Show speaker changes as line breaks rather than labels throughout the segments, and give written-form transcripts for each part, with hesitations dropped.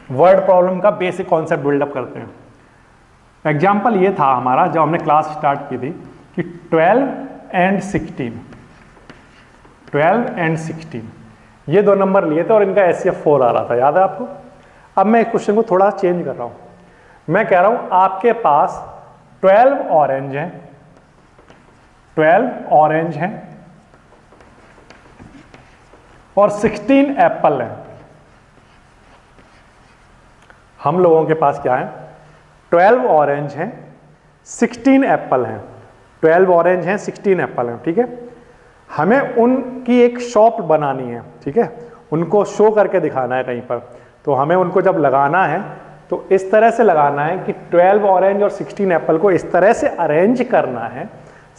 Word problem का basic concept buildup करते हैं। एग्जाम्पल ये था हमारा जब हमने क्लास स्टार्ट की थी कि 12 एंड 16 ये दो नंबर लिए थे और इनका एचसीएफ 4 आ रहा था, याद है आपको। अब मैं इस क्वेश्चन को थोड़ा चेंज कर रहा हूं, मैं कह रहा हूं आपके पास 12 ऑरेंज हैं, 12 ऑरेंज हैं और 16 एप्पल हैं। हम लोगों के पास क्या है, 12 ऑरेंज हैं, 16 एप्पल हैं, 12 ऑरेंज हैं, 16 एप्पल हैं, ठीक है। हमें उनकी एक शॉप बनानी है, ठीक है, उनको शो करके दिखाना है कहीं पर। तो हमें उनको जब लगाना है तो इस तरह से लगाना है कि 12 ऑरेंज और 16 एप्पल को इस तरह से अरेंज करना है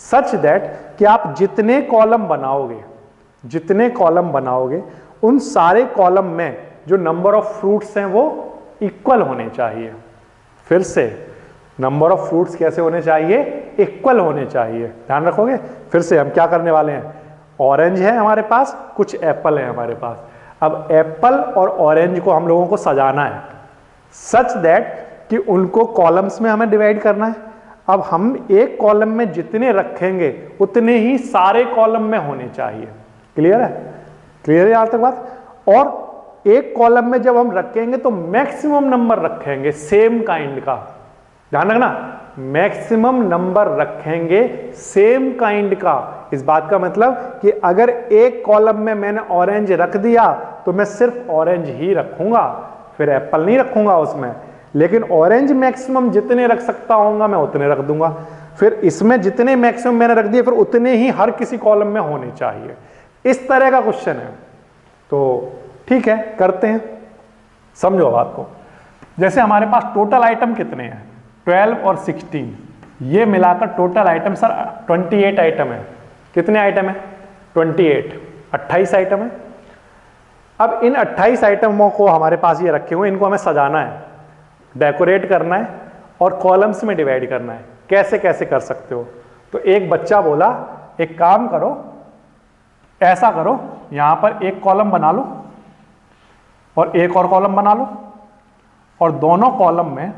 सच दैट कि आप जितने कॉलम बनाओगे उन सारे कॉलम में जो नंबर ऑफ फ्रूट्स हैं वो इक्वल होने चाहिए। फिर से नंबर ऑफ फ्रूट्स कैसे होने चाहिए, इक्वल होने चाहिए, ध्यान रखोगे। फिर से हम क्या करने वाले हैं, ऑरेंज है हमारे पास, कुछ एप्पल है हमारे पास। अब एप्पल और ऑरेंज को हम लोगों को सजाना है सच दैट कि उनको कॉलम्स में हमें डिवाइड करना है। अब हम एक कॉलम में जितने रखेंगे उतने ही सारे कॉलम में होने चाहिए। क्लियर है, क्लियर है यहां तक बात। और एक कॉलम में जब हम रखेंगे तो मैक्सिमम नंबर रखेंगे सेम काइंड का, ध्यान रखना, मैक्सिमम नंबर रखेंगे सेम काइंड का। इस बात का मतलब कि अगर एक कॉलम में मैंने ऑरेंज रख दिया तो मैं सिर्फ ऑरेंज ही रखूंगा, फिर एप्पल नहीं रखूंगा उसमें। लेकिन ऑरेंज मैक्सिमम जितने रख सकता हूंगा मैं उतने रख दूंगा। फिर इसमें जितने मैक्सिमम मैंने रख दिए फिर उतने ही हर किसी कॉलम में होने चाहिए। इस तरह का क्वेश्चन है। तो ठीक है, करते हैं, समझो बात को। जैसे हमारे पास टोटल आइटम कितने हैं, 12 और 16, ये मिलाकर टोटल आइटम सर 28 आइटम है। कितने आइटम है, 28, 28 आइटम है। अब इन 28 आइटमों को हमारे पास ये रखे हुए, इनको हमें सजाना है, डेकोरेट करना है और कॉलम्स में डिवाइड करना है। कैसे कैसे कर सकते हो, तो एक बच्चा बोला एक काम करो, ऐसा करो, यहां पर एक कॉलम बना लो और एक और कॉलम बना लो और दोनों कॉलम में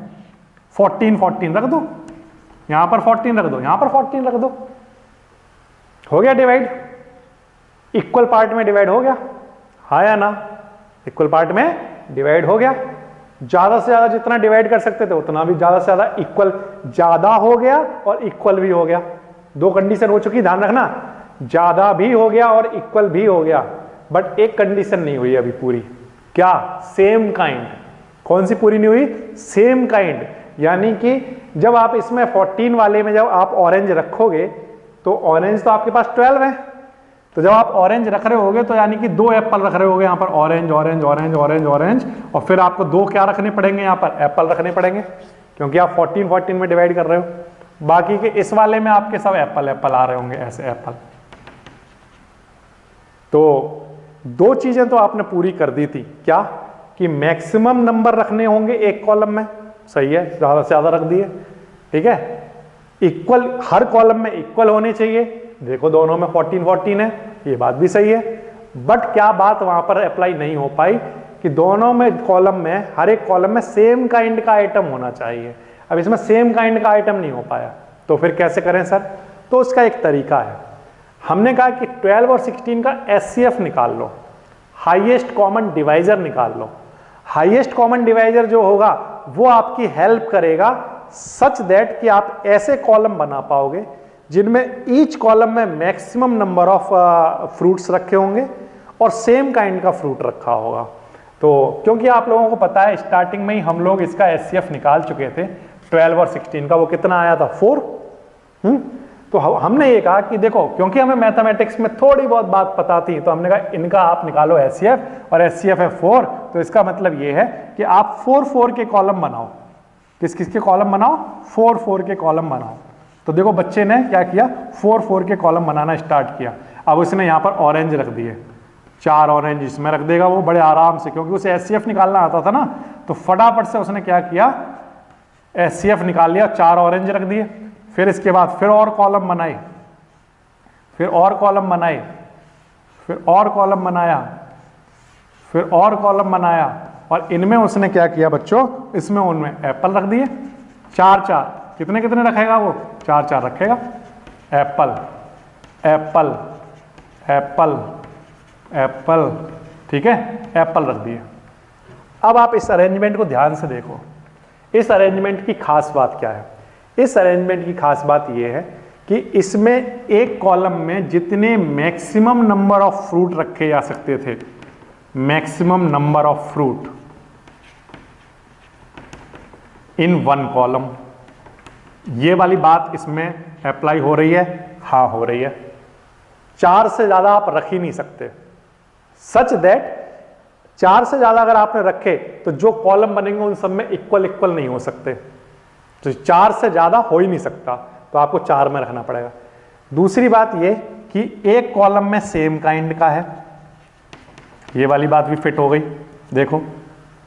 14 14 रख दो, यहां पर 14 रख दो, यहां पर 14 रख दो। हो गया डिवाइड, इक्वल पार्ट में डिवाइड हो गया, हाँ या ना, इक्वल पार्ट में डिवाइड हो गया। ज्यादा से ज्यादा जितना डिवाइड कर सकते थे उतना भी ज्यादा से ज्यादा इक्वल, ज्यादा हो गया और इक्वल भी हो गया। दो कंडीशन हो चुकी, ध्यान रखना, ज्यादा भी हो गया और इक्वल भी हो गया। बट एक कंडीशन नहीं हुई अभी पूरी, क्या, सेम काइंड। कौन सी पूरी नहीं हुई, सेम काइंड। यानी कि जब आप इसमें 14 वाले में जब आप ऑरेंज रखोगे तो ऑरेंज तो आपके पास 12 है, तो जब आप ऑरेंज रख रहे होगे तो यानी कि 2 एप्पल रख रहे होगे यहाँ पर, orange orange orange orange orange, और फिर आपको 2 क्या रखने पड़ेंगे यहाँ पर, एप्पल रखने पड़ेंगे, क्योंकि आप 14 14 में डिवाइड कर रहे हो। बाकी के इस वाले में आपके सब एप्पल एप्पल आ रहे होंगे, ऐसे एप्पल। तो 2 चीजें तो आपने पूरी कर दी थी, क्या, कि मैक्सिमम नंबर रखने होंगे एक कॉलम में, सही है, ज्यादा से ज्यादा रख दिए, ठीक है। इक्वल, हर कॉलम में इक्वल होने चाहिए, देखो दोनों में 14 14 है, ये बात भी सही है। बट क्या बात वहां पर अप्लाई नहीं हो पाई कि दोनों में कॉलम में, हर एक कॉलम में सेम काइंड का आइटम होना चाहिए। अब इसमें सेम काइंड का आइटम नहीं हो पाया, तो फिर कैसे करें सर, तो उसका एक तरीका है। हमने कहा कि 12 और 16 का एचसीएफ निकाल लो, हाईएस्ट कॉमन डिवाइजर निकाल लो। हाईएस्ट कॉमन डिवाइजर जो होगा वो आपकी हेल्प करेगा सच दैट कि आप ऐसे कॉलम बना पाओगे जिनमें ईच कॉलम में मैक्सिमम नंबर ऑफ फ्रूट्स रखे होंगे और सेम काइंड का फ्रूट रखा होगा। तो क्योंकि आप लोगों को पता है स्टार्टिंग में ही हम लोग इसका एचसीएफ निकाल चुके थे 12 और 16 का, वो कितना आया था, 4। तो हमने ये कहा कि देखो, क्योंकि हमें मैथमेटिक्स में थोड़ी बहुत बात पता थी, तो हमने कहा इनका आप निकालो एचसीएफ, और एचसीएफ है 4, तो इसका मतलब ये है कि आप 4 4 के कॉलम बनाओ। किस किस के कॉलम बनाओ, 4 4 के कॉलम बनाओ। तो देखो बच्चे ने क्या किया, 4 4 के कॉलम बनाना स्टार्ट किया। अब उसने यहाँ पर ऑरेंज रख दिए, 4 ऑरेंज इसमें रख देगा वो बड़े आराम से, क्योंकि उसे एचसीएफ निकालना आता था ना, तो फटाफट से उसने क्या किया, एचसीएफ निकाल लिया, 4 ऑरेंज रख दिए। फिर इसके बाद फिर और कॉलम बनाए, फिर और कॉलम बनाए, फिर और कॉलम बनाया, फिर और कॉलम बनाया, और इनमें उसने क्या किया बच्चों, इसमें उनमें एप्पल रख दिए, 4 4, कितने कितने रखेगा वो, 4 4 रखेगा, एप्पल एप्पल एप्पल एप्पल, ठीक है, एप्पल रख दिए। अब आप इस अरेंजमेंट को ध्यान से देखो, इस अरेंजमेंट की खास बात क्या है। इस अरेंजमेंट की खास बात यह है कि इसमें एक कॉलम में जितने मैक्सिमम नंबर ऑफ फ्रूट रखे जा सकते थे, maximum number of fruit in one column, ये वाली बात इसमें अप्लाई हो रही है, हाँ हो रही है। 4 से ज्यादा आप रख ही नहीं सकते, सच दैट 4 से ज्यादा अगर आपने रखे तो जो कॉलम बनेंगे उन सब में इक्वल इक्वल नहीं हो सकते, तो 4 से ज्यादा हो ही नहीं सकता, तो आपको 4 में रखना पड़ेगा। दूसरी बात ये कि एक कॉलम में सेम काइंड का है, ये वाली बात भी फिट हो गई। देखो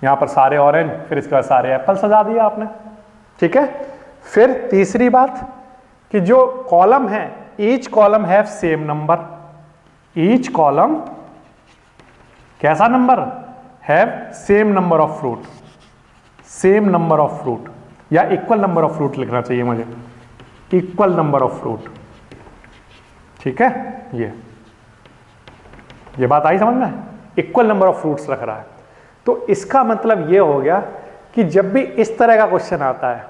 यहां पर सारे ऑरेंज, फिर इसके बाद सारे एप्पल सजा दिया आपने, ठीक है। फिर तीसरी बात कि जो कॉलम है, each column have same number, each column कैसा number, have same number of fruit, same number of fruit, या इक्वल नंबर ऑफ फ्रूट लिखना चाहिए मुझे, इक्वल नंबर ऑफ फ्रूट, ठीक है। ये बात आई समझ में, इक्वल नंबर ऑफ फ्रूट्स रख रहा है। तो इसका मतलब ये हो गया कि जब भी इस तरह का क्वेश्चन आता है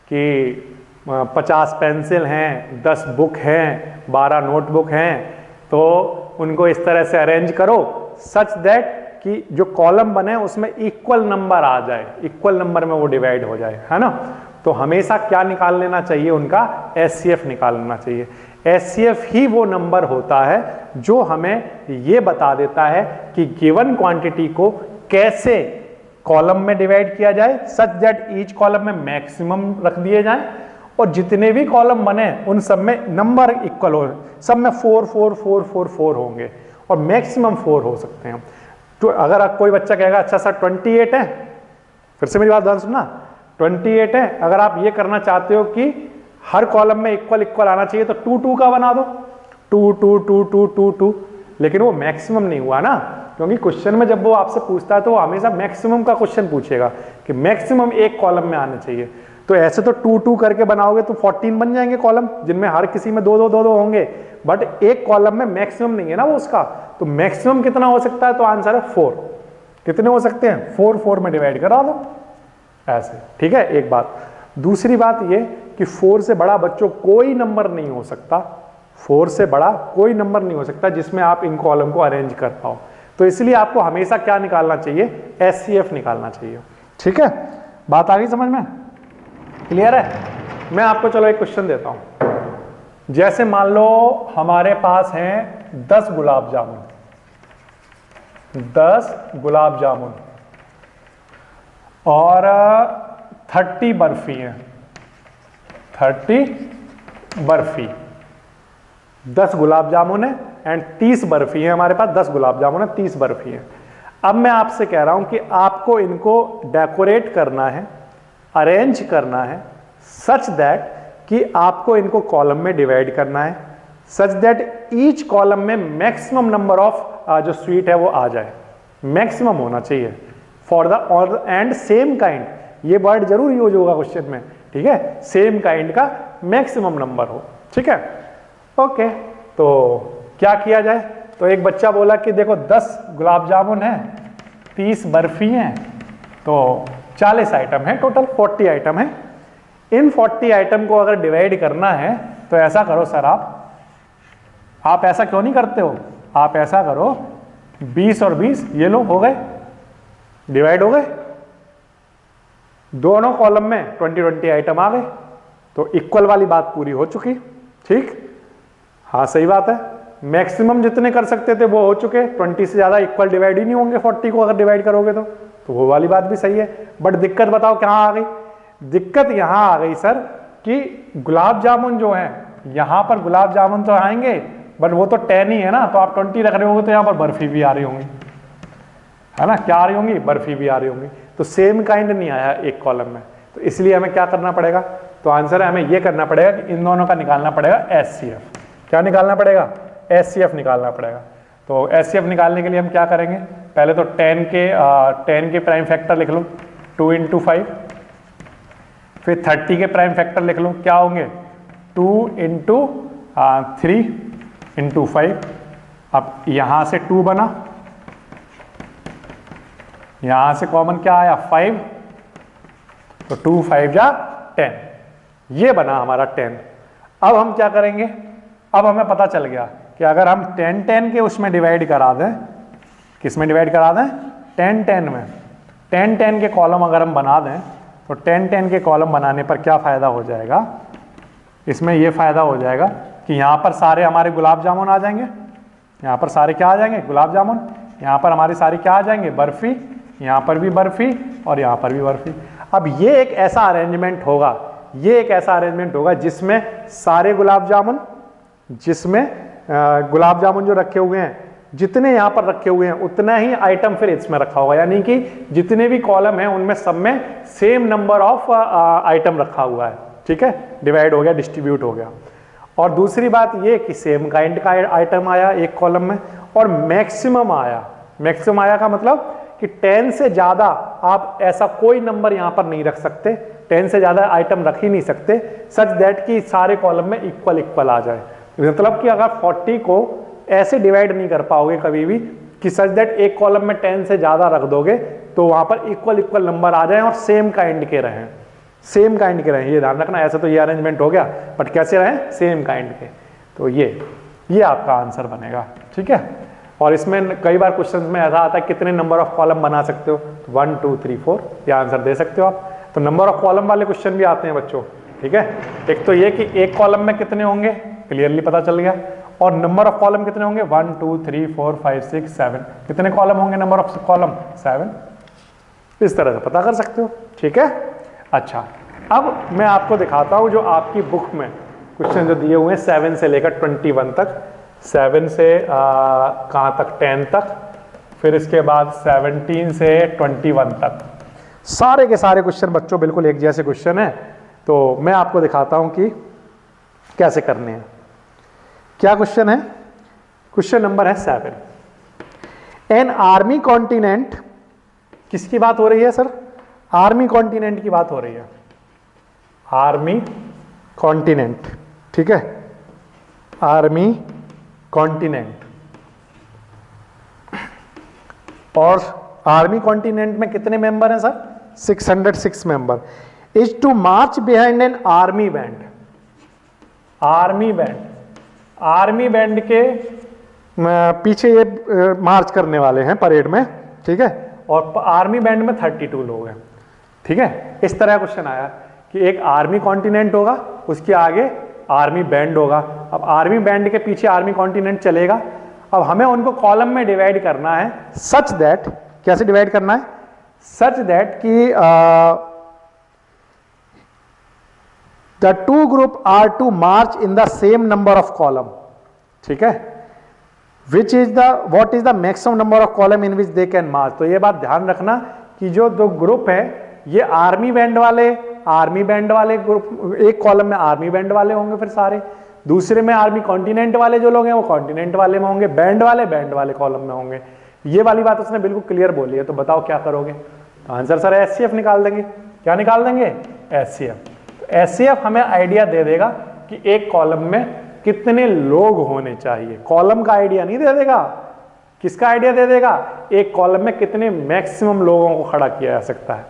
कि 50 पेंसिल हैं, 10 बुक हैं, 12 नोटबुक हैं, तो उनको इस तरह से अरेंज करो सच दैट कि जो कॉलम बने उसमें इक्वल नंबर आ जाए, इक्वल नंबर में वो डिवाइड हो जाए, है ना। तो हमेशा क्या निकाल लेना चाहिए, उनका एचसीएफ निकाल लेना चाहिए। एचसीएफ ही वो नंबर होता है जो हमें ये बता देता है कि गिवन क्वांटिटी को कैसे कॉलम में डिवाइड किया जाए सच दैट ईच कॉलम में मैक्सिमम रख दिए जाएं, और जितने भी कॉलम बने उन सब में नंबर इक्वल हो, सब में 4 4 4 4 4 होंगे और मैक्सिमम 4 हो सकते हैं। तो अगर कोई बच्चा कहेगा अच्छा सर 28 है, फिर से मेरी बात ध्यान सुनना, 28 है, अगर आप ये करना चाहते हो कि हर कॉलम में इक्वल इक्वल आना चाहिए तो 2 2 का बना दो, 2 2 2 2 2 2, लेकिन वो मैक्सिमम नहीं हुआ ना, क्योंकि क्वेश्चन में जब वो आपसे पूछता है तो वो हमेशा मैक्सिमम का क्वेश्चन पूछेगा कि मैक्सिमम एक कॉलम में आना चाहिए। तो ऐसे तो 2 2 करके बनाओगे तो 14 बन जाएंगे कॉलम, जिनमें हर किसी में 2 2 2 2 होंगे, बट एक कॉलम में मैक्सिमम नहीं है ना वो उसका, तो मैक्सिमम कितना हो सकता है, तो आंसर है 4। कितने हो सकते हैं, 4 4 में डिवाइड करा दो ऐसे, ठीक है, एक बात। दूसरी बात ये कि 4 से बड़ा बच्चों कोई नंबर नहीं हो सकता, 4 से बड़ा कोई नंबर नहीं हो सकता जिसमें आप इन कॉलम को अरेंज कर पाओ। तो इसलिए आपको हमेशा क्या निकालना चाहिए, एचसीएफ निकालना चाहिए, ठीक है। बात आ गई समझ में, क्लियर है। मैं आपको चलो एक क्वेश्चन देता हूं, जैसे मान लो हमारे पास हैं 10 गुलाब जामुन, 10 गुलाब जामुन और 30 बर्फी हैं, 30 बर्फी, 10 गुलाब जामुन है एंड 30 बर्फी है हमारे पास, 10 गुलाब जामुन है, 30 बर्फी है। अब मैं आपसे कह रहा हूं कि आपको इनको डेकोरेट करना है, अरेंज करना है सच दैट कि आपको इनको कॉलम में डिवाइड करना है सच दैट ईच कॉलम में मैक्सिमम नंबर ऑफ जो स्वीट है वो आ जाए, मैक्सिमम होना चाहिए फॉर द और एंड सेम काइंड, ये वर्ड जरूर यूज होगा क्वेश्चन में, ठीक है, सेम काइंड का मैक्सिमम नंबर हो, ठीक है, ओके। तो क्या किया जाए, तो एक बच्चा बोला कि देखो 10 गुलाब जामुन है, 30 बर्फी हैं, तो 40 आइटम है, टोटल 40 आइटम है। इन 40 आइटम को अगर डिवाइड करना है तो ऐसा करो सर, आप ऐसा क्यों नहीं करते हो, आप ऐसा करो 20 और 20 ये लो हो गए, डिवाइड हो गए, दोनों कॉलम में 20 आइटम आ गए, तो इक्वल वाली बात पूरी हो चुकी, ठीक, हाँ सही बात है। मैक्सिमम जितने कर सकते थे वो हो चुके, 20 से ज्यादा इक्वल डिवाइड ही नहीं होंगे 40 को अगर डिवाइड करोगे तो वो वाली बात भी सही है। बट दिक्कत बताओ कहाँ आ गई, दिक्कत यहां आ गई सर कि गुलाब जामुन जो है, यहां पर गुलाब जामुन तो आएंगे बट वो तो 10 ही है ना, तो आप 20 रख रहे होगे तो यहां पर बर्फी भी आ रही होंगी, है ना, क्या आ रही होंगी, बर्फी भी आ रही होंगी, तो सेम काइंड नहीं आया एक कॉलम में। तो इसलिए हमें क्या करना पड़ेगा, तो आंसर है हमें ये करना पड़ेगा कि इन दोनों का निकालना पड़ेगा एचसीएफ। क्या निकालना पड़ेगा, एचसीएफ निकालना पड़ेगा। तो HCF निकालने के लिए हम क्या करेंगे, पहले तो 10 के प्राइम फैक्टर लिख लो 2 × 5, फिर 30 के प्राइम फैक्टर लिख लो, क्या होंगे 2 × 3 × 5। अब यहां से 2 बना, यहां से कॉमन क्या आया 5, तो 2 5 जा 10, ये बना हमारा 10। अब हम क्या करेंगे, अब हमें पता चल गया कि अगर हम 10 के उसमें डिवाइड करा दें, किस में डिवाइड करा दें 10 में, 10 के कॉलम अगर हम बना दें तो 10 के कॉलम बनाने पर क्या फ़ायदा हो जाएगा, इसमें ये फ़ायदा हो जाएगा कि यहाँ पर सारे हमारे गुलाब जामुन आ जाएंगे, यहाँ पर सारे क्या आ जाएंगे गुलाब जामुन, यहाँ पर हमारी सारी क्या आ जाएंगे बर्फ़ी, यहाँ पर भी बर्फ़ी और यहाँ पर भी बर्फ़ी। अब ये एक ऐसा अरेंजमेंट होगा, ये एक ऐसा अरेंजमेंट होगा जिसमें सारे गुलाब जामुन, जिसमें गुलाब जामुन जो रखे हुए हैं, जितने यहाँ पर रखे हुए हैं उतना ही आइटम फिर इसमें रखा होगा, यानी कि जितने भी कॉलम हैं उनमें सब में सेम नंबर ऑफ आइटम रखा हुआ है, ठीक है, डिवाइड हो गया, डिस्ट्रीब्यूट हो गया। और दूसरी बात ये कि सेम काइंड का आइटम आया एक कॉलम में, और मैक्सिमम आया। मैक्सिमम आया का मतलब कि 10 से ज़्यादा आप ऐसा कोई नंबर यहाँ पर नहीं रख सकते, 10 से ज़्यादा आइटम रख ही नहीं सकते, सच दैट कि सारे कॉलम में इक्वल आ जाए। मतलब कि अगर 40 को ऐसे डिवाइड नहीं कर पाओगे कभी भी कि सच दैट एक कॉलम में 10 से ज़्यादा रख दोगे तो वहाँ पर इक्वल नंबर आ जाए और सेम काइंड के रहें, सेम काइंड के रहें, ये ध्यान रखना। ऐसा तो ये अरेंजमेंट हो गया, बट कैसे रहें सेम काइंड के। तो ये आपका आंसर बनेगा, ठीक है। और इसमें कई बार क्वेश्चन में ऐसा आता है कितने नंबर ऑफ कॉलम बना सकते हो, 1 2 3 4 ये आंसर दे सकते हो आप। तो नंबर ऑफ कॉलम वाले क्वेश्चन भी आते हैं बच्चों, ठीक है। एक तो ये कि एक कॉलम में कितने होंगे क्लियरली पता चल गया, और नंबर ऑफ कॉलम कितने होंगे 1 2 3 4 5 6 7, कितने कॉलम होंगे नंबर ऑफ कॉलम 7, इस तरह से पता कर सकते हो, ठीक है। अच्छा, अब मैं आपको दिखाता हूं जो आपकी बुक में क्वेश्चन जो दिए हुए हैं 7 से लेकर 21 तक, 7 से कहाँ तक 10 तक, फिर इसके बाद 17 से 21 तक, सारे के सारे क्वेश्चन बच्चों बिल्कुल एक जैसे क्वेश्चन है। तो मैं आपको दिखाता हूं कि कैसे करने हैं। क्या क्वेश्चन है, क्वेश्चन नंबर है 7। एन आर्मी कॉन्टिनेंट, किसकी बात हो रही है सर, आर्मी कॉन्टिनेंट की बात हो रही है, आर्मी कॉन्टिनेंट, ठीक है, आर्मी कॉन्टिनेंट। और आर्मी कॉन्टिनेंट में कितने मेंबर हैं sir 606 member. Is to march behind an army band, army band, army band के पीछे ये मार्च करने वाले हैं परेड में, ठीक है। और आर्मी बैंड में 32 लोग हैं, ठीक है। इस तरह क्वेश्चन आया कि एक आर्मी कॉन्टिनेंट होगा, उसके आगे आर्मी बैंड होगा। अब आर्मी बैंड के पीछे आर्मी कॉन्टिनेंट चलेगा। अब हमें उनको कॉलम में डिवाइड करना है सच दैट, कैसे डिवाइड करना है, सच दैट कि the two group are two march in the same number of column, ठीक है। Which is the what is the maximum number of column in which they can march. तो ये बात ध्यान रखना कि जो दो ग्रुप है ये आर्मी बैंड वाले ग्रुप, एक कॉलम में आर्मी बैंड वाले होंगे फिर सारे, दूसरे में आर्मी कॉन्टिनेंट वाले जो लोग हैं वो कॉन्टिनेंट वाले में होंगे, बैंड वाले कॉलम में होंगे। ये वाली बात उसने बिल्कुल क्लियर बोली है। तो बताओ क्या करोगे, तो आंसर सर HCF निकाल देंगे। क्या निकाल देंगे HCF। तो HCF हमें आइडिया दे देगा कि एक कॉलम में कितने लोग होने चाहिए, कॉलम का आइडिया नहीं दे देगा, किसका आइडिया दे देगा, एक कॉलम में कितने मैक्सिमम लोगों को खड़ा किया जा सकता है,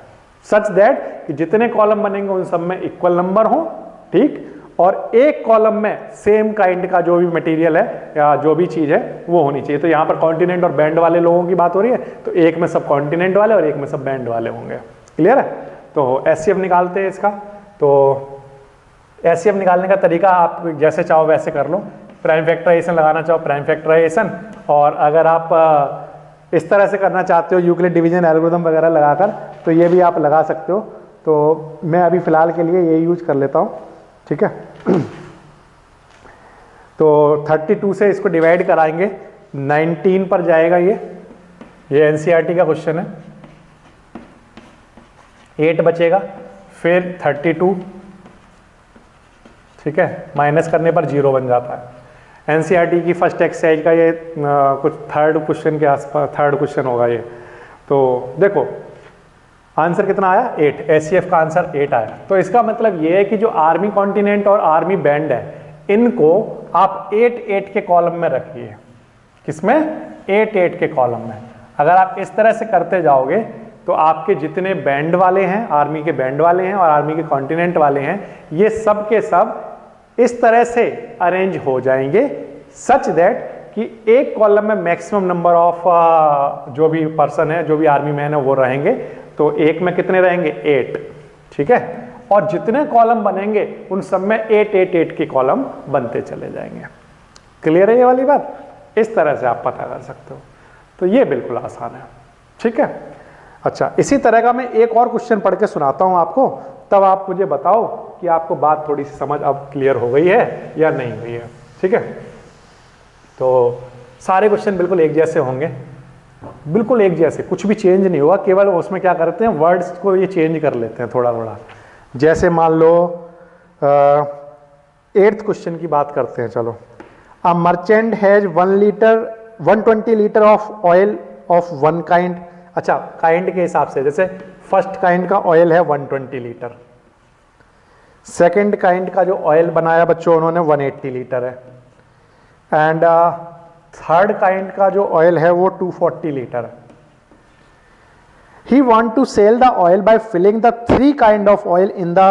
सच दैट कि जितने कॉलम बनेंगे उन सब में इक्वल नंबर हो, ठीक। और एक कॉलम में सेम काइंड का जो भी मटेरियल है या जो भी चीज है वो होनी चाहिए। तो यहाँ पर कॉन्टिनेंट और बैंड वाले लोगों की बात हो रही है, तो एक में सब कॉन्टिनेंट वाले और एक में सब बैंड वाले होंगे, क्लियर है। तो HCF निकालते हैं इसका। तो HCF निकालने का तरीका आप जैसे चाहो वैसे कर लो, प्राइम फैक्टराइजेशन लगाना चाहो प्राइम फैक्टराइजेशन, और अगर आप इस तरह से करना चाहते हो यूक्लिड डिवीजन एल्गोरिथम वगैरह लगाकर तो ये भी आप लगा सकते हो। तो मैं अभी फिलहाल के लिए ये यूज कर लेता हूँ, ठीक है। तो 32 से इसको डिवाइड कराएंगे, 19 पर जाएगा ये NCERT का क्वेश्चन है। 8 बचेगा, फिर 32, ठीक है, माइनस करने पर 0 बन जाता है। एनसीईआरटी की फर्स्ट एक्सरसाइज का ये कुछ थर्ड क्वेश्चन के आसपास, थर्ड क्वेश्चन होगा ये। तो देखो आंसर कितना आया 8, एससीएफ का आंसर 8 आया। तो इसका मतलब ये है कि जो आर्मी कॉन्टिनेंट और आर्मी बैंड है इनको आप 8-8 के कॉलम में रखिए। किसमें? 8-8 के कॉलम में। अगर आप इस तरह से करते जाओगे तो आपके जितने बैंड वाले हैं, आर्मी के बैंड वाले हैं और आर्मी के कॉन्टिनेंट वाले हैं, ये सब के सब इस तरह से अरेंज हो जाएंगे सच दैट कि एक कॉलम में मैक्सिमम नंबर ऑफ जो भी पर्सन है, जो भी आर्मी मैन है वो रहेंगे। तो एक में कितने रहेंगे? 8, ठीक है। और जितने कॉलम बनेंगे उन सब में 8-8-8 के कॉलम बनते चले जाएंगे। क्लियर है ये वाली बात? इस तरह से आप पता कर सकते हो। तो ये बिल्कुल आसान है, ठीक है। अच्छा, इसी तरह का मैं एक और क्वेश्चन पढ़ के सुनाता हूं आपको, तब आप मुझे बताओ कि आपको बात थोड़ी सी समझ अब क्लियर हो गई है या नहीं हुई है, ठीक है। तो सारे क्वेश्चन बिल्कुल एक जैसे होंगे, बिल्कुल एक जैसे, कुछ भी चेंज नहीं हुआ, केवल उसमें क्या करते हैं वर्ड्स को ये चेंज कर लेते हैं थोड़ा थोड़ा। जैसे मान लो 8th क्वेश्चन की बात करते हैं, चलो। A merchant has 120 litre of oil of one kind. अच्छा, काइंड के हिसाब से, जैसे फर्स्ट काइंड का ऑयल है 120 लीटर, सेकंड काइंड का जो ऑयल बनाया बच्चों उन्होंने 180 लीटर है, एंड थर्ड काइंड का जो ऑयल है वो 240 लीटर है। He want to sell the oil by filling the 3 kind of oil in the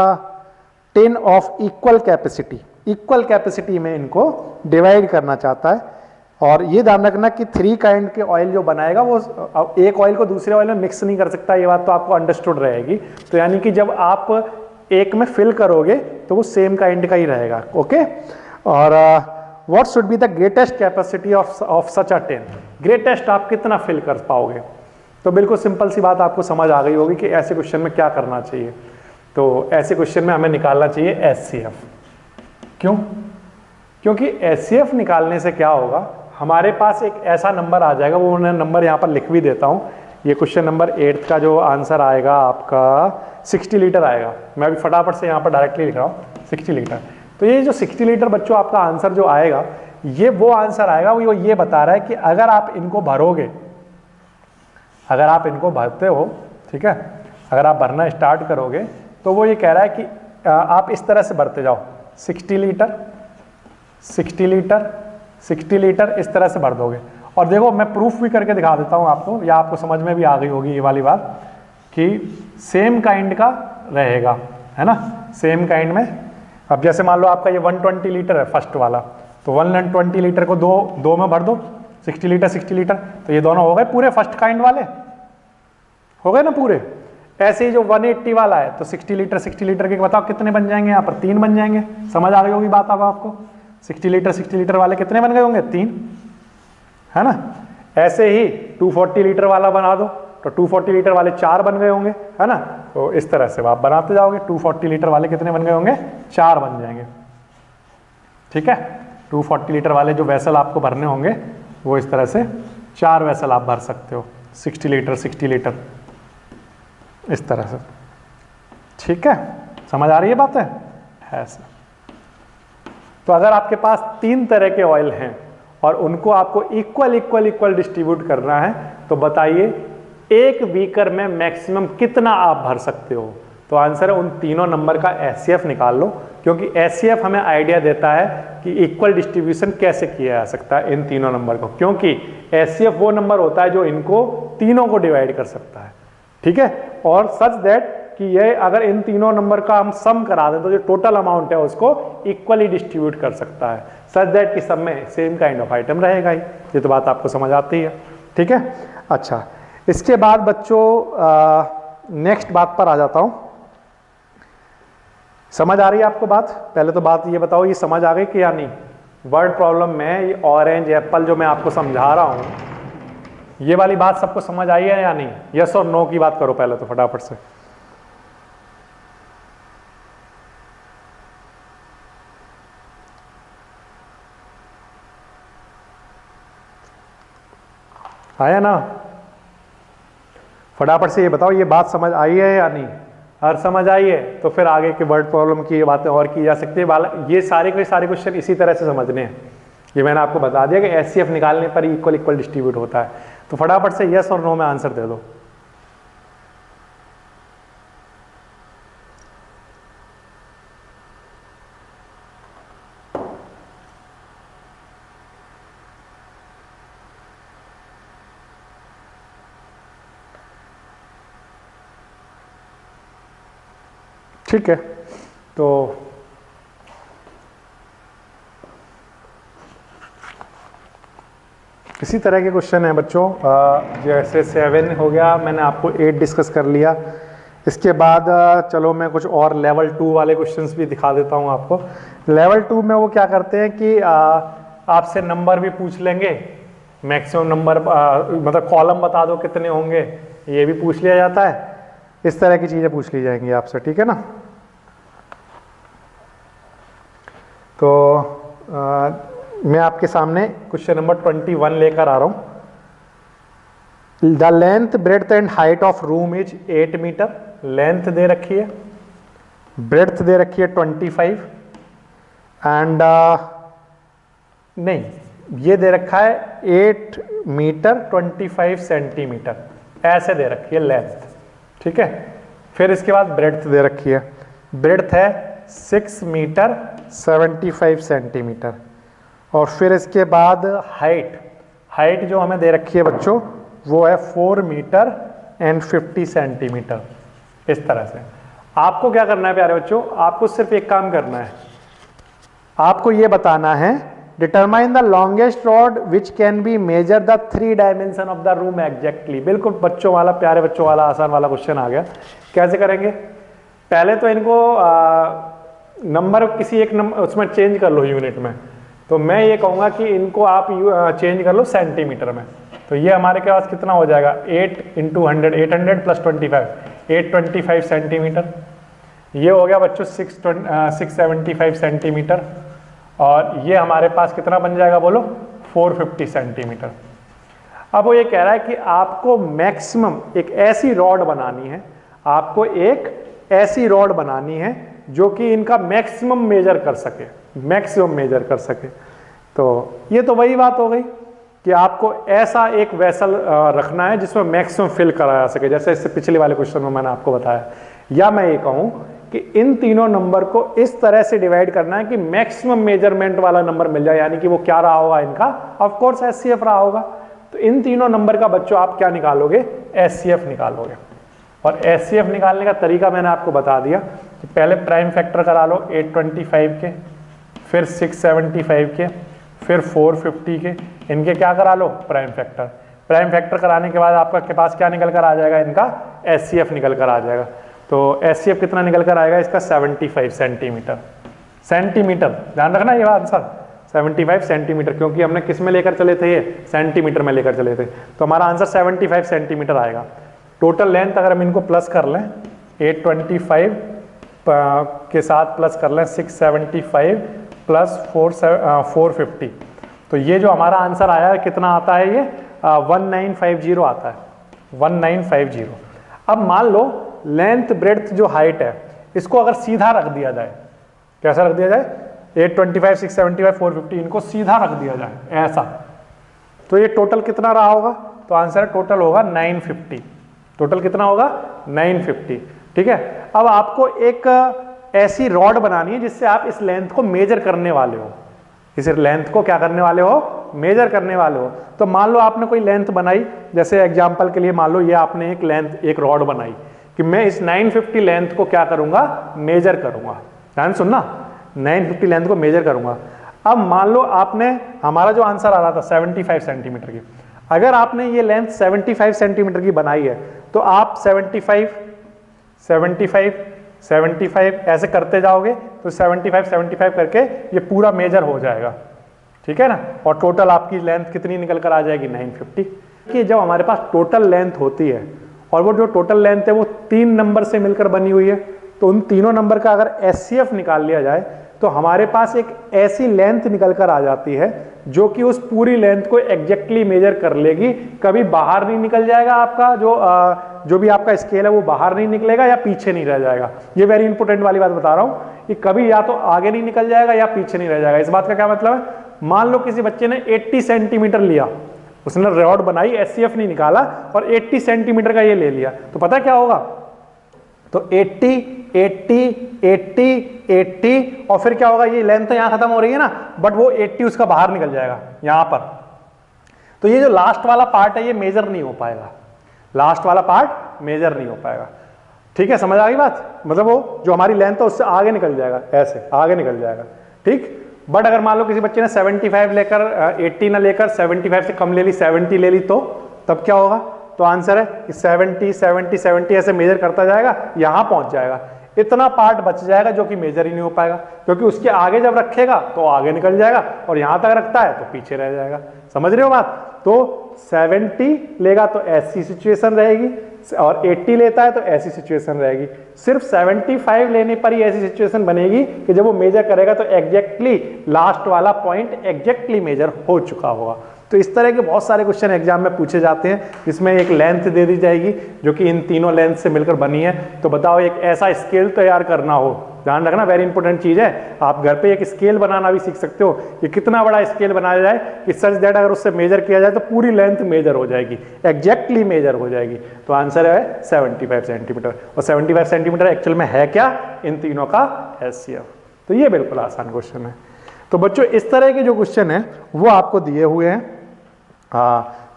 tin of equal capacity। Equal capacity में इनको डिवाइड करना चाहता है। और ये ध्यान रखना कि 3 काइंड के ऑयल जो बनाएगा वो एक ऑयल को दूसरे ऑयल में मिक्स नहीं कर सकता, ये बात तो आपको अंडरस्टूड रहेगी। तो यानी कि जब आप एक में फिल करोगे तो वो सेम काइंड का ही रहेगा, ओके। और what should be the greatest capacity of such a tin. Greatest आप कितना फिल कर पाओगे? तो बिल्कुल सिंपल सी बात आपको समझ आ गई होगी कि ऐसे क्वेश्चन में क्या करना चाहिए। तो ऐसे क्वेश्चन में हमें निकालना चाहिए एचसीएफ। क्यों? क्योंकि एचसीएफ निकालने से क्या होगा, हमारे पास एक ऐसा नंबर आ जाएगा, वो मैं नंबर यहाँ पर लिख भी देता हूँ। ये क्वेश्चन नंबर 8 का जो आंसर आएगा आपका 60 लीटर आएगा। मैं अभी फटाफट से यहाँ पर डायरेक्टली लिख रहा हूँ 60 लीटर। तो ये जो 60 लीटर बच्चों आपका आंसर जो आएगा, ये वो आंसर आएगा, वो ये बता रहा है कि अगर आप इनको भरोगे, अगर आप इनको भरते हो, ठीक है, अगर आप भरना स्टार्ट करोगे तो वो ये कह रहा है कि आप इस तरह से भरते जाओ, 60 लीटर 60 लीटर 60 लीटर, इस तरह से भर दोगे। और देखो मैं प्रूफ भी करके दिखा देता हूँ आपको, या आपको समझ में भी आ गई होगी ये वाली बात कि सेम काइंड का रहेगा, है ना, सेम काइंड में। अब जैसे मान लो आपका ये 120 लीटर है फर्स्ट वाला, तो 120 लीटर को दो में भर दो, 60 लीटर 60 लीटर, तो ये दोनों हो गए पूरे फर्स्ट काइंड वाले, हो गए ना पूरे। ऐसे ही जो 180 वाला है तो 60 लीटर के बताओ कितने बन जाएंगे, यहाँ पर 3 बन जाएंगे। समझ आ गई होगी बात अब आपको। 60 लीटर वाले कितने बन गए होंगे? 3, है ना। ऐसे ही 240 लीटर वाला बना दो तो 240 लीटर वाले 4 बन गए होंगे, है ना। तो इस तरह से आप बनाते जाओगे, 240 लीटर वाले कितने बन गए होंगे? 4 बन जाएंगे, ठीक है। 240 लीटर वाले जो वेसल आपको भरने होंगे वो इस तरह से 4 वेसल आप भर सकते हो, 60 लीटर इस तरह से, ठीक है। समझ आ रही है बात है ऐसा। तो अगर आपके पास 3 तरह के ऑयल हैं और उनको आपको इक्वल डिस्ट्रीब्यूट करना है, तो बताइए एक बीकर में मैक्सिमम कितना आप भर सकते हो? तो आंसर है उन तीनों नंबर का एचसीएफ निकाल लो, क्योंकि एचसीएफ हमें आइडिया देता है कि इक्वल डिस्ट्रीब्यूशन कैसे किया जा सकता है इन तीनों नंबर को, क्योंकि एचसीएफ वो नंबर होता है जो इनको तीनों को डिवाइड कर सकता है, ठीक है। और सच दैट कि ये अगर इन तीनों नंबर का हम सम करा दें तो जो टोटल अमाउंट है उसको इक्वली डिस्ट्रीब्यूट कर सकता है, सच दैट कि सब में सेम काइंड ऑफ आइटम रहेगा ही। ये तो बात आपको समझ आती है, ठीक है। अच्छा, इसके बाद बच्चों नेक्स्ट बात पर आ जाता हूं। समझ आ रही है आपको बात? पहले तो बात ये बताओ, ये समझ आ गई कि या नहीं? वर्ड प्रॉब्लम में ये ऑरेंज एप्पल जो मैं आपको समझा रहा हूं, ये वाली बात सबको समझ आई है या नहीं? यस और नो की बात करो पहले तो फटाफट से। आया ना? फटाफट से ये बताओ, ये बात समझ आई है या नहीं? अगर समझ आई है तो फिर आगे के वर्ड प्रॉब्लम की बातें और की जा सकती है। ये सारे के सारे क्वेश्चन इसी तरह से समझने हैं, ये मैंने आपको बता दिया कि एचसीएफ निकालने पर इक्वल इक्वल डिस्ट्रीब्यूट होता है। तो फटाफट से यस और नो में आंसर दे दो। ठीक है, तो इसी तरह के क्वेश्चन है बच्चों। जैसे 7 हो गया, मैंने आपको 8 डिस्कस कर लिया। इसके बाद चलो मैं कुछ और लेवल 2 वाले क्वेश्चंस भी दिखा देता हूँ आपको। लेवल 2 में वो क्या करते हैं कि आपसे नंबर भी पूछ लेंगे, मैक्सिमम नंबर मतलब कॉलम बता दो कितने होंगे, ये भी पूछ लिया जाता है। इस तरह की चीज़ें पूछ ली जाएंगी आपसे, ठीक है ना। तो मैं आपके सामने क्वेश्चन नंबर 21 लेकर आ रहा हूं। The length breadth and height of room is 8 metre. Length दे रखी है, ब्रेड्थ दे रखी है 25 एंड नहीं, ये दे रखा है 8 मीटर 25 सेंटीमीटर, ऐसे दे रखी है लेंथ, ठीक है। फिर इसके बाद ब्रेड्थ दे रखी है, ब्रेड्थ है 6 मीटर 75 सेंटीमीटर। और फिर इसके बाद हाइट, हाइट जो हमें दे रखी है बच्चों वो है 4 मीटर एंड 50 सेंटीमीटर। इस तरह से आपको क्या करना है प्यारे बच्चों, आपको सिर्फ एक काम करना है, आपको ये बताना है determine the longest rod which can be measure the 3 dimension of the room exactly. बिल्कुल बच्चों वाला, प्यारे बच्चों वाला आसान वाला क्वेश्चन आ गया। कैसे करेंगे, पहले तो इनको नंबर किसी एक नंबर उसमें चेंज कर लो यूनिट में। तो मैं ये कहूँगा कि इनको आप चेंज कर लो सेंटीमीटर में। तो ये हमारे के पास कितना हो जाएगा, 8 × 100, 800 + 25, 825 सेंटीमीटर। ये हो गया बच्चों 675 सेंटीमीटर। और ये हमारे पास कितना बन जाएगा बोलो, 450 सेंटीमीटर। अब वो ये कह रहा है कि आपको मैक्सिमम एक ऐसी रॉड बनानी है, आपको एक ऐसी रॉड बनानी है जो कि इनका मैक्सिमम मेजर कर सके, मैक्सिमम मेजर कर सके। तो ये तो वही बात हो गई कि आपको ऐसा एक वेसल रखना है जिसमें मैक्सिमम फिल कराया जा सके, जैसे इससे पिछले वाले क्वेश्चन में मैंने आपको बताया। या मैं ये कहूँ कि इन तीनों नंबर को इस तरह से डिवाइड करना है कि मैक्सिमम मेजरमेंट वाला नंबर मिल जाए, यानी कि वो क्या रहा होगा इनका, ऑफ कोर्स एचसीएफ रहा होगा। तो इन तीनों नंबर का बच्चों आप क्या निकालोगे, एचसीएफ निकालोगे। और एचसीएफ निकालने का तरीका मैंने आपको बता दिया कि पहले प्राइम फैक्टर करा लो 825 के, फिर 675 के, फिर 450 के, इनके क्या करा लो, प्राइम फैक्टर। प्राइम फैक्टर कराने के बाद आपका के पास क्या निकल कर आ जाएगा, इनका एचसीएफ निकल कर आ जाएगा। तो एचसीएफ कितना निकल कर आएगा इसका, 75 सेंटीमीटर। सेंटीमीटर ध्यान रखना ये आंसर 75 सेंटीमीटर, क्योंकि हमने किस में लेकर चले थे, ये सेंटीमीटर में लेकर चले थे। तो हमारा आंसर 75 सेंटीमीटर आएगा। टोटल लेंथ अगर हम इनको प्लस कर लें, 825 के साथ प्लस कर लें 675 प्लस 450, तो ये जो हमारा आंसर आया है कितना आता है, ये 1950 आता है, 1950। अब मान लो लेंथ ब्रेड्थ जो हाइट है इसको अगर सीधा रख दिया जाए, कैसा रख दिया जाए, 825 675 450 इनको सीधा रख दिया जाए ऐसा, तो ये टोटल कितना रहा होगा, तो आंसर टोटल होगा 950। टोटल कितना होगा, 950। ठीक है, अब आपको एक ऐसी रॉड बनानी है जिससे आप इस लेंथ को मेजर करने वाले हो, इस लेंथ को क्या करने वाले हो, मेजर करने वाले हो। तो मान लो आपने कोई लेंथ बनाई, जैसे एग्जांपल के लिए मान लो ये आपने एक लेंथ, एक रॉड बनाई कि मैं इस 950 लेंथ को क्या करूंगा, मेजर करूंगा। ध्यान सुनना, 950 लेंथ को मेजर करूंगा। अब मान लो आपने, हमारा जो आंसर आ रहा था 75 सेंटीमीटर की, अगर आपने ये लेंथ 75 सेंटीमीटर की बनाई है तो आप 75 75 75 ऐसे करते जाओगे तो 75 75 करके ये पूरा मेजर हो जाएगा। ठीक है ना, और टोटल आपकी लेंथ कितनी निकल कर आ जाएगी, 950। कि जब हमारे पास टोटल लेंथ होती है और वो जो टोटल लेंथ है वो 3 नंबर से मिलकर बनी हुई है, तो उन तीनों नंबर का अगर एचसीएफ निकाल लिया जाए तो हमारे पास एक ऐसी लेंथ निकल कर आ जाती है जो कि उस पूरी लेंथ को एग्जैक्टली मेजर कर लेगी। कभी बाहर नहीं निकल जाएगा आपका जो भी आपका स्केल है वो बाहर नहीं निकलेगा या पीछे नहीं रह जाएगा। ये वेरी इंपॉर्टेंट वाली बात बता रहा हूं कि कभी या तो आगे नहीं निकल जाएगा या पीछे नहीं रह जाएगा। इस बात का क्या मतलब है, मान लो किसी बच्चे ने 80 सेंटीमीटर लिया, उसने रॉड बनाई, एचसीएफ नहीं निकाला और 80 सेंटीमीटर का ये ले लिया, तो पता क्या होगा, तो 80 80 80 80 और फिर क्या होगा, ये लेंथ यहां खत्म हो रही है ना, बट वो 80 उसका बाहर निकल जाएगा यहां पर। तो ये जो लास्ट वाला पार्ट है ये मेजर नहीं हो पाएगा, लास्ट वाला पार्ट मेजर नहीं हो पाएगा। ठीक है, समझ आ गई बात, मतलब वो जो हमारी लेंथ है उससे आगे निकल जाएगा, ऐसे आगे निकल जाएगा। ठीक, बट अगर मान लो किसी बच्चे ने 75 लेकर 80 ना लेकर 75 से कम ले ली, 70 ले ली, तो तब क्या होगा, तो आंसर है कि 70 70 70 ऐसे मेजर करता जाएगा, यहां पहुंच जाएगा, इतना पार्ट बच जाएगा जो कि मेजर ही नहीं हो पाएगा, क्योंकि उसके आगे जब रखेगा तो आगे निकल जाएगा और यहां तक रखता है तो पीछे रह जाएगा। समझ रहे हो बात? तो 70 लेगा तो ऐसी सिचुएशन रहेगी और 80 लेता है तो ऐसी सिचुएशन रहेगी। सिर्फ 75 लेने पर ही ऐसी सिचुएशन बनेगी कि जब वो मेजर करेगा तो एग्जैक्टली लास्ट वाला पॉइंट एग्जैक्टली मेजर हो चुका होगा। तो इस तरह के बहुत सारे क्वेश्चन एग्जाम में पूछे जाते हैं, जिसमें एक लेंथ दे दी जाएगी जो कि इन तीनों लेंथ से मिलकर बनी है। तो बताओ एक ऐसा स्केल तैयार करना हो, ध्यान रखना वेरी इंपॉर्टेंट चीज है, आप घर पे एक स्केल बनाना भी सीख सकते हो कि कितना बड़ा स्केल बनाया जाए कि सच दैट अगर उससे मेजर किया जाए तो पूरी लेंथ मेजर हो जाएगी, एग्जैक्टली मेजर हो जाएगी। तो आंसर है 75 सेंटीमीटर, और 75 सेंटीमीटर एक्चुअल में है क्या, इन तीनों का एचसीएफ। तो ये बिल्कुल आसान क्वेश्चन है। तो बच्चों इस तरह के जो क्वेश्चन है वो आपको दिए हुए हैं।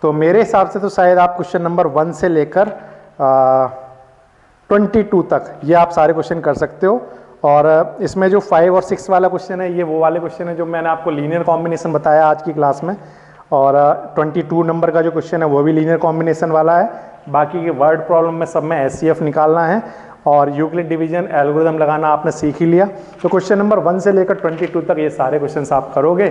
तो मेरे हिसाब से तो शायद आप क्वेश्चन नंबर 1 से लेकर 22 तक ये आप सारे क्वेश्चन कर सकते हो। और इसमें जो 5 और 6 वाला क्वेश्चन है ये वो वाले क्वेश्चन है जो मैंने आपको लीनियर कॉम्बिनेशन बताया आज की क्लास में, और 22 नंबर का जो क्वेश्चन है वो भी लीनियर कॉम्बिनेशन वाला है। बाकी के वर्ड प्रॉब्लम में सब में एचसीएफ निकालना है और यूक्लिड डिवीजन एल्गोरिथम लगाना आपने सीख ही लिया। तो क्वेश्चन नंबर 1 से लेकर 22 तक ये सारे क्वेश्चन आप करोगे